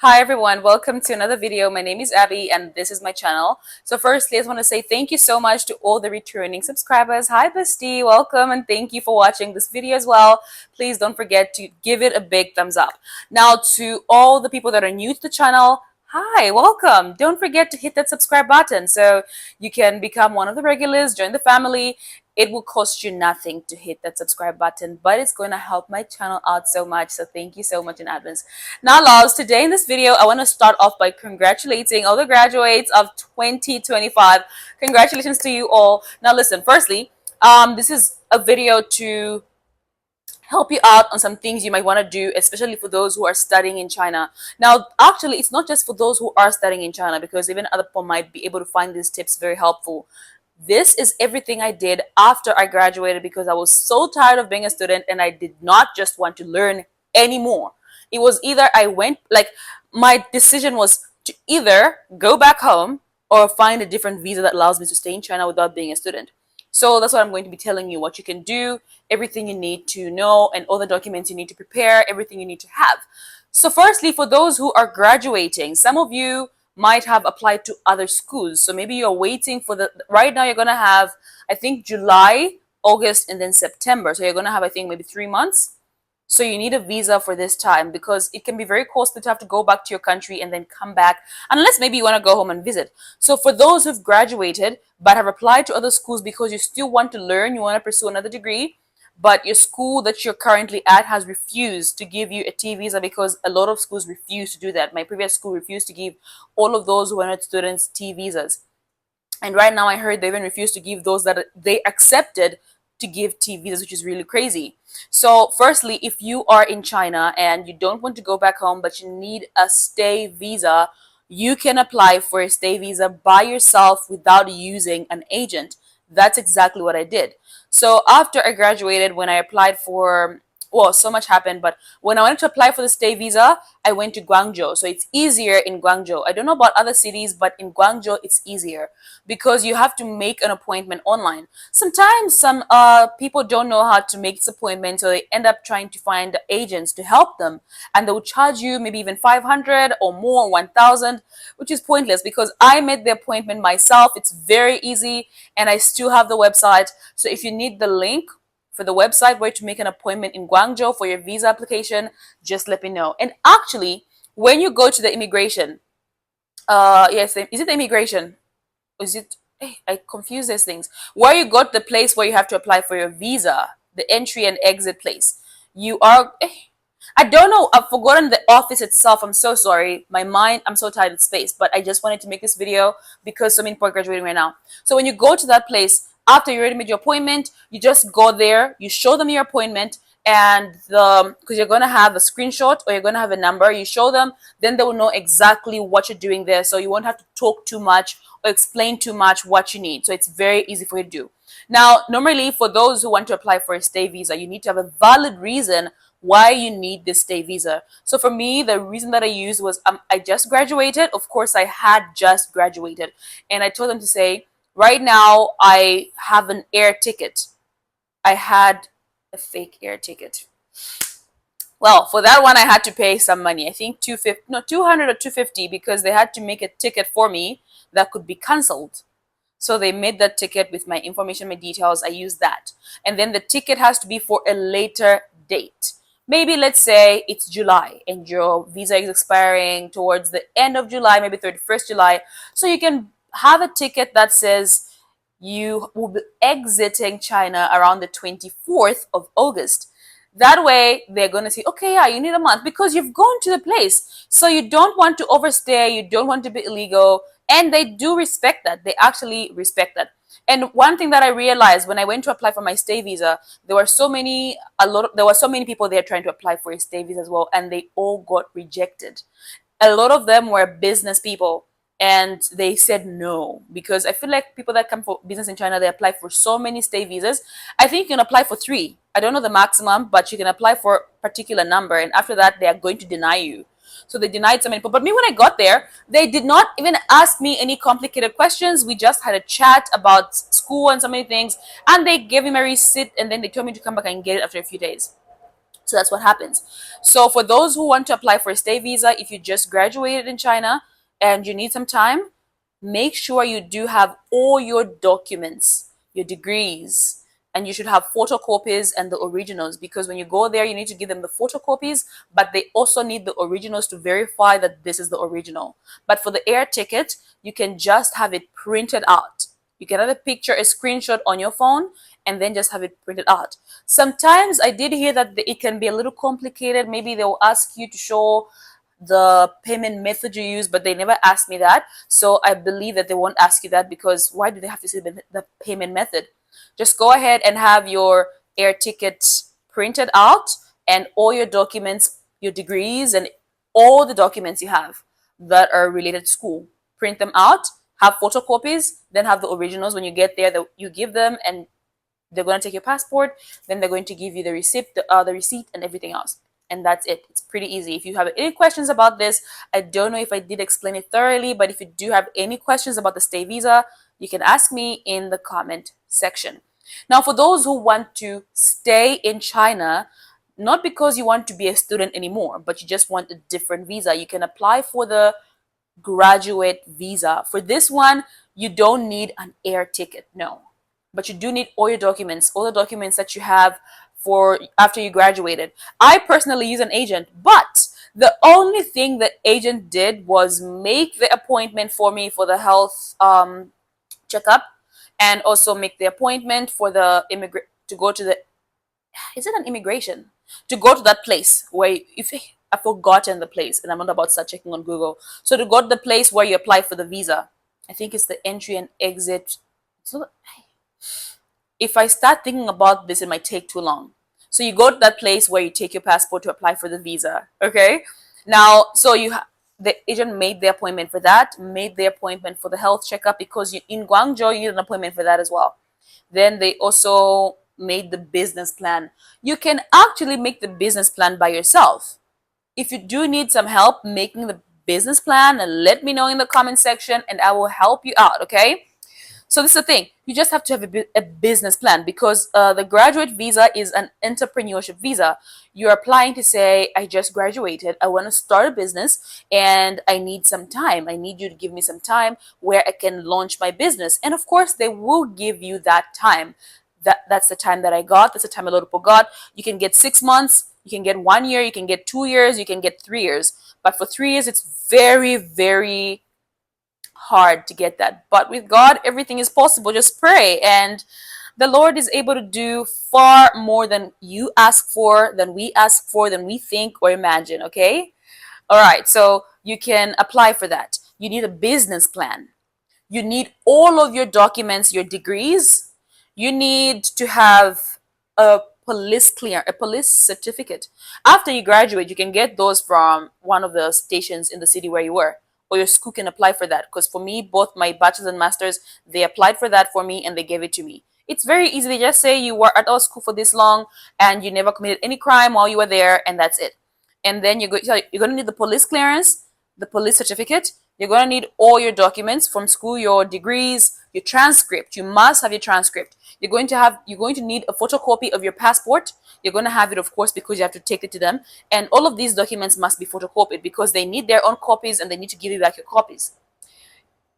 Hi everyone, welcome to another video. My name is Abby and this is my channel. So firstly, I just want to say thank you so much to all the returning subscribers. Hi bestie, welcome and thank you for watching this video as well. Please don't forget to give it a big thumbs up. Now to all the people that are new to the channel, hi, welcome. Don't forget to hit that subscribe button so you can become one of the regulars, join the family. It will cost you nothing to hit that subscribe button, but it's going to help my channel out so much. So thank you so much in advance. Now, loves, today in this video, I want to start off by congratulating all the graduates of 2025. Congratulations to you all. Now, listen, firstly, this is a video to help you out on some things you might want to do, especially for those who are studying in China. Now, actually, it's not just for those who are studying in China, because even other people might be able to find these tips very helpful. This is everything I did after I graduated because I was so tired of being a student and I did not just want to learn anymore. It was either my decision was to either go back home or find a different visa that allows me to stay in China without being a student. So that's what I'm going to be telling you, what you can do, everything you need to know, and all the documents you need to prepare, everything you need to have. So firstly, for those who are graduating, some of you might have applied to other schools. So maybe you're waiting for right now you're going to have, I think, July, August, and then September. So you're going to have, I think, maybe 3 months. So you need a visa for this time because it can be very costly to have to go back to your country and then come back, unless maybe you want to go home and visit. So for those who've graduated but have applied to other schools because you still want to learn, you want to pursue another degree, but your school that you're currently at has refused to give you a T visa, because a lot of schools refuse to do that. My previous school refused to give all of those who wanted students T visas. And right now I heard they even refuse to give those that they accepted to give T visas, which is really crazy. So firstly, if you are in China and you don't want to go back home, but you need a stay visa, you can apply for a stay visa by yourself without using an agent. That's exactly what I did. So after I graduated, when I applied for, well, so much happened, but when I wanted to apply for the stay visa, I went to Guangzhou. So it's easier in Guangzhou. I don't know about other cities, but in Guangzhou, it's easier because you have to make an appointment online. Sometimes some people don't know how to make this appointment, so they end up trying to find agents to help them, and they will charge you maybe even 500 or more, 1,000, which is pointless because I made the appointment myself. It's very easy, and I still have the website. So if you need the link for the website where to make an appointment in Guangzhou for your visa application, just let me know. And actually, when you go to the immigration, yes, is it the immigration? Or is it, I confuse these things. Where you got the place where you have to apply for your visa, the entry and exit place. You are, I don't know, I've forgotten the office itself. I'm so sorry. My mind, I'm so tired of space, but I just wanted to make this video because so many people are graduating right now. So when you go to that place, after you already made your appointment, you just go there, you show them your appointment, and because you're going to have a screenshot or you're going to have a number, you show them, then they will know exactly what you're doing there. So you won't have to talk too much or explain too much what you need. So it's very easy for you to do. Now, normally for those who want to apply for a stay visa, you need to have a valid reason why you need this stay visa. So for me, the reason that I used was I just graduated. Of course, I had just graduated. And I told them to say, right now, I have an air ticket. I had a fake air ticket. Well, for that one, I had to pay some money. I think 200 or 250, because they had to make a ticket for me that could be cancelled. So they made that ticket with my information, my details. I used that. And then the ticket has to be for a later date. Maybe let's say it's July and your visa is expiring towards the end of July, maybe 31st July. So you can have a ticket that says you will be exiting China around the 24th of August. That way, they're going to say, okay, yeah, you need a month because you've gone to the place. So you don't want to overstay. You don't want to be illegal. And they do respect that. They actually respect that. And one thing that I realized when I went to apply for my stay visa, there were so many people there trying to apply for a stay visa as well, and they all got rejected. A lot of them were business people, and they said no, because I feel like people that come for business in China, they apply for so many stay visas. I think you can apply for 3. I don't know the maximum, but you can apply for a particular number, and after that, they are going to deny you. So they denied so many people. But me, when I got there, they did not even ask me any complicated questions. We just had a chat about school and so many things, and they gave me my receipt, and then they told me to come back and get it after a few days. So that's what happens. So for those who want to apply for a stay visa, if you just graduated in China and you need some time, make sure you do have all your documents, your degrees, and you should have photocopies and the originals, because when you go there, you need to give them the photocopies, but they also need the originals to verify that this is the original. But for the air ticket, you can just have it printed out. You can have a picture, a screenshot on your phone, and then just have it printed out. Sometimes I did hear that it can be a little complicated. Maybe they'll ask you to show the payment method you use, but they never asked me that. So I believe that they won't ask you that, because why do they have to see the payment method? Just go ahead and have your air ticket printed out and all your documents, your degrees, and all the documents you have that are related to school. Print them out, have photocopies, then have the originals. When you get there, you give them, and they're going to take your passport. Then they're going to give you the receipt, the receipt, and everything else. And that's it. It's pretty easy. If you have any questions about this, I don't know if I did explain it thoroughly, but if you do have any questions about the stay visa, you can ask me in the comment section. Now, for those who want to stay in China, not because you want to be a student anymore, but you just want a different visa, you can apply for the graduate visa. For this one, you don't need an air ticket, no. But you do need all your documents, all the documents that you have for after you graduated. I personally use an agent, but the only thing that agent did was make the appointment for me for the health checkup, and also make the appointment for the to go to the, is it an immigration, to go to that place where, if I've forgotten the place and I'm not about to start checking on Google. So to go to the place where you apply for the visa, I think it's the entry and exit. So if I start thinking about this, it might take too long. So you go to that place where you take your passport to apply for the visa. Okay. Now, so the agent made the appointment for that, made the appointment for the health checkup, because in Guangzhou, you need an appointment for that as well. Then they also made the business plan. You can actually make the business plan by yourself. If you do need some help making the business plan, let me know in the comment section and I will help you out, okay? So this is the thing. You just have to have a business plan, because the graduate visa is an entrepreneurship visa. You're applying to say, I just graduated, I want to start a business, and I need some time. I need you to give me some time where I can launch my business. And of course, they will give you that time. That's the time that I got. That's the time a lot of people got. You can get 6 months. You can get 1 year. You can get 2 years. You can get 3 years. But for 3 years, it's very, very hard to get that. But with God, everything is possible. Just pray, and the Lord is able to do far more than you ask for, than we ask for, than we think or imagine. Okay. All right. So you can apply for that. You need a business plan. You need all of your documents, your degrees. You need to have a police certificate. After you graduate, you can get those from one of the stations in the city where you were, or your school can apply for that. Because for me, both my bachelor's and master's, they applied for that for me and they gave it to me. It's very easy. They just say you were at our school for this long and you never committed any crime while you were there, and that's it. And then you're going to need the police clearance, the police certificate. You're going to need all your documents from school, your degrees, your transcript. You must have your transcript. You're going to need a photocopy of your passport. You're going to have it, of course, because you have to take it to them. And all of these documents must be photocopied, because they need their own copies and they need to give you back your copies.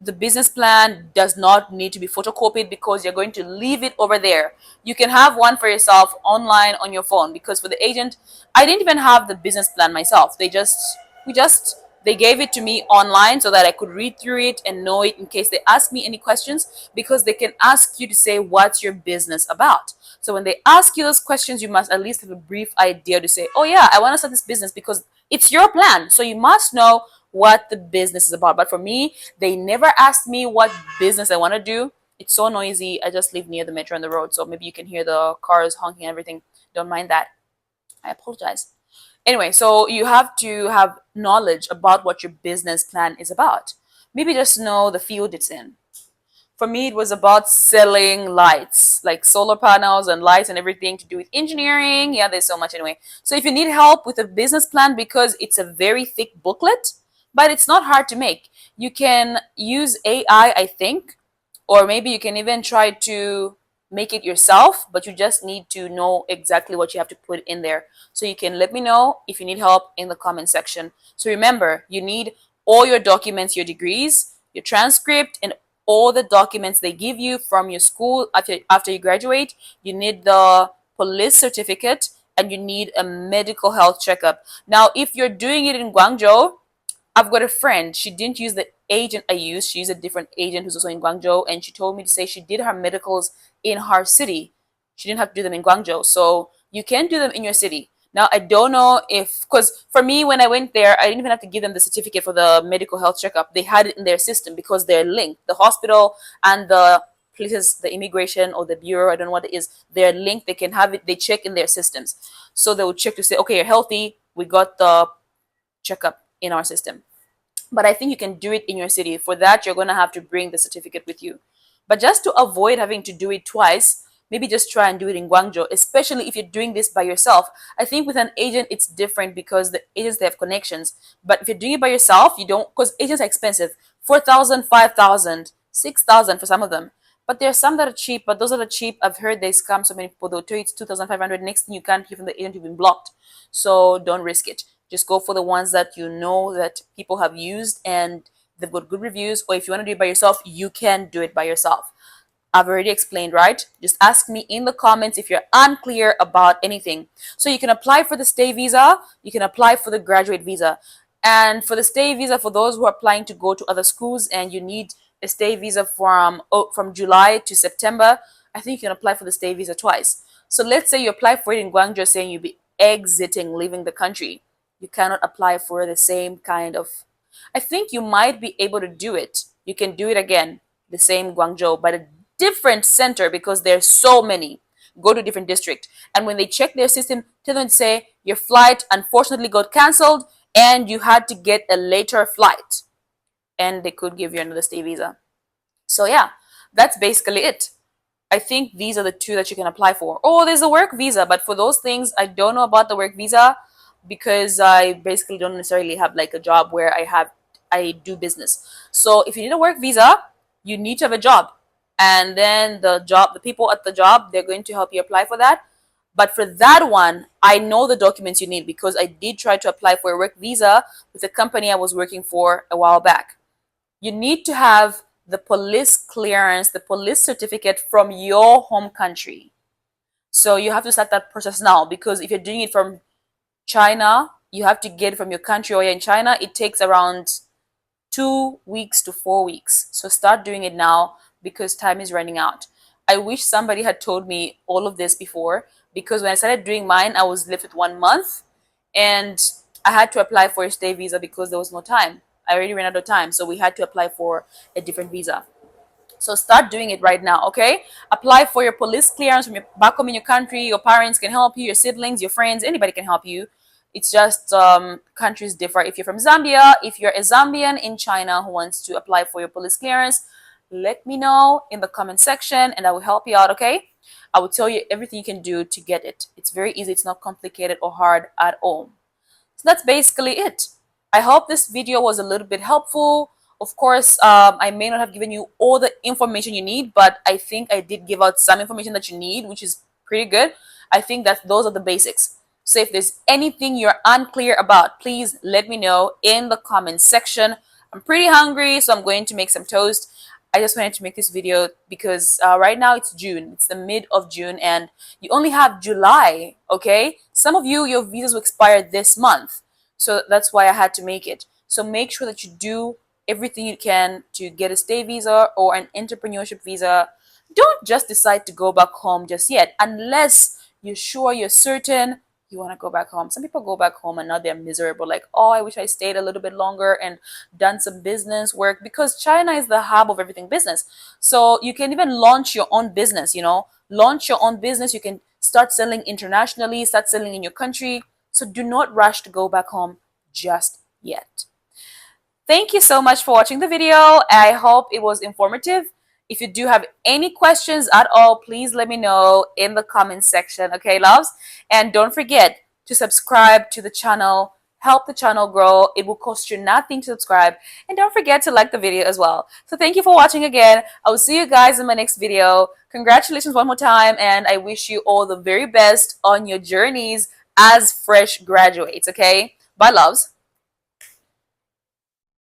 The business plan does not need to be photocopied, because you're going to leave it over there. You can have one for yourself online on your phone, because for the agent, I didn't even have the business plan myself. They gave it to me online so that I could read through it and know it in case they ask me any questions, because they can ask you to say, what's your business about? So when they ask you those questions, you must at least have a brief idea to say, oh yeah, I want to start this business, because it's your plan. So you must know what the business is about. But for me, they never asked me what business I want to do. It's so noisy. I just live near the metro and the road, so maybe you can hear the cars honking and everything. Don't mind that. I apologize. Anyway, so you have to have knowledge about what your business plan is about. Maybe just know the field it's in. For me, it was about selling lights, like solar panels and lights and everything to do with engineering. Yeah, there's so much anyway. So if you need help with a business plan, because it's a very thick booklet, but it's not hard to make, you can use AI, I think, or maybe you can even try to make it yourself, but you just need to know exactly what you have to put in there. So you can let me know if you need help in the comment section. So remember, you need all your documents, your degrees, your transcript, and all the documents they give you from your school after you graduate. You need the police certificate, and you need a medical health checkup. Now, if you're doing it in Guangzhou, I've got a friend. She didn't use the agent I used. She used a different agent who's also in Guangzhou, and she told me to say she did her medicals in her city. She didn't have to do them in Guangzhou. So you can do them in your city. Now, I don't know if, because for me, when I went there, I didn't even have to give them the certificate for the medical health checkup. They had it in their system because they're linked. The hospital and the places, the immigration or the bureau, I don't know what it is, they're linked. They can have it, they check in their systems. So they will check to say, okay, you're healthy. We got the checkup in our system. But I think you can do it in your city. For that, you're going to have to bring the certificate with you. But just to avoid having to do it twice, maybe just try and do it in Guangzhou, especially if you're doing this by yourself. I think with an agent, it's different because the agents, they have connections. But if you're doing it by yourself, you don't, because agents are expensive. 4,000, 5,000, 6,000 for some of them. But there are some that are cheap, but those that are cheap, I've heard they scam so many people. They'll tell you it's 2,500. Next thing you can't hear from the agent, you've been blocked. So don't risk it. Just go for the ones that you know that people have used and they've got good reviews. Or if you want to do it by yourself, you can do it by yourself. I've already explained, right? Just ask me in the comments if you're unclear about anything. So you can apply for the stay visa, you can apply for the graduate visa. And for the stay visa, for those who are applying to go to other schools and you need a stay visa from July to September, I think you can apply for the stay visa twice. So let's say you apply for it in Guangzhou saying you'll be exiting, leaving the country. You cannot apply for the same kind of, I think you might be able to do it. You can do it again, the same Guangzhou, but a different center because there's so many. Go to a different district. And when they check their system, tell them to say your flight unfortunately got cancelled and you had to get a later flight. And they could give you another stay visa. So yeah, that's basically it. I think these are the two that you can apply for. Oh, there's a work visa, but for those things, I don't know about the work visa because I basically don't necessarily have like a job where I do business. So if you need a work visa, you need to have a job. And then the people at the job, they're going to help you apply for that. But for that one, I know the documents you need because I did try to apply for a work visa with a company I was working for a while back. You need to have the police clearance, the police certificate from your home country. So you have to start that process now because if you're doing it from China, you have to get it from your country or you're in China. It takes around 2 weeks to 4 weeks. So start doing it now because time is running out. I wish somebody had told me all of this before because when I started doing mine, I was left with 1 month and I had to apply for a stay visa because there was no time. I already ran out of time, so we had to apply for a different visa. So start doing it right now, okay? Apply for your police clearance from your back home in your country. Your parents can help you, your siblings, your friends, anybody can help you. It's just countries differ. If you're from Zambia, if you're a Zambian in China who wants to apply for your police clearance, let me know in the comment section and I will help you out, okay? I will tell you everything you can do to get it. It's very easy. It's not complicated or hard at all. So that's basically it. I hope this video was a little bit helpful. Of course, I may not have given you all the information you need, but I think I did give out some information that you need, which is pretty good. I think that those are the basics. So if there's anything you're unclear about, please let me know in the comment section. I'm pretty hungry, so I'm going to make some toast. I just wanted to make this video because right now it's June. It's the mid of June and you only have July, okay? Some of you, your visas will expire this month. So that's why I had to make it. So make sure that you do everything you can to get a stay visa or an entrepreneurship visa. Don't just decide to go back home just yet unless you're sure, you're certain you want to go back home. Some people go back home and now they're miserable, like, oh, I wish I stayed a little bit longer and done some business work, because China is the hub of everything business. So you can even launch your own business, you know, launch your own business. You can start selling internationally, start selling in your country. So do not rush to go back home just yet. Thank you so much for watching the video. I hope it was informative. If you do have any questions at all, please let me know in the comment section, okay, loves? And don't forget to subscribe to the channel, help the channel grow. It will cost you nothing to subscribe. And don't forget to like the video as well. So thank you for watching again. I will see you guys in my next video. Congratulations one more time, and I wish you all the very best on your journeys as fresh graduates, okay? Bye, loves.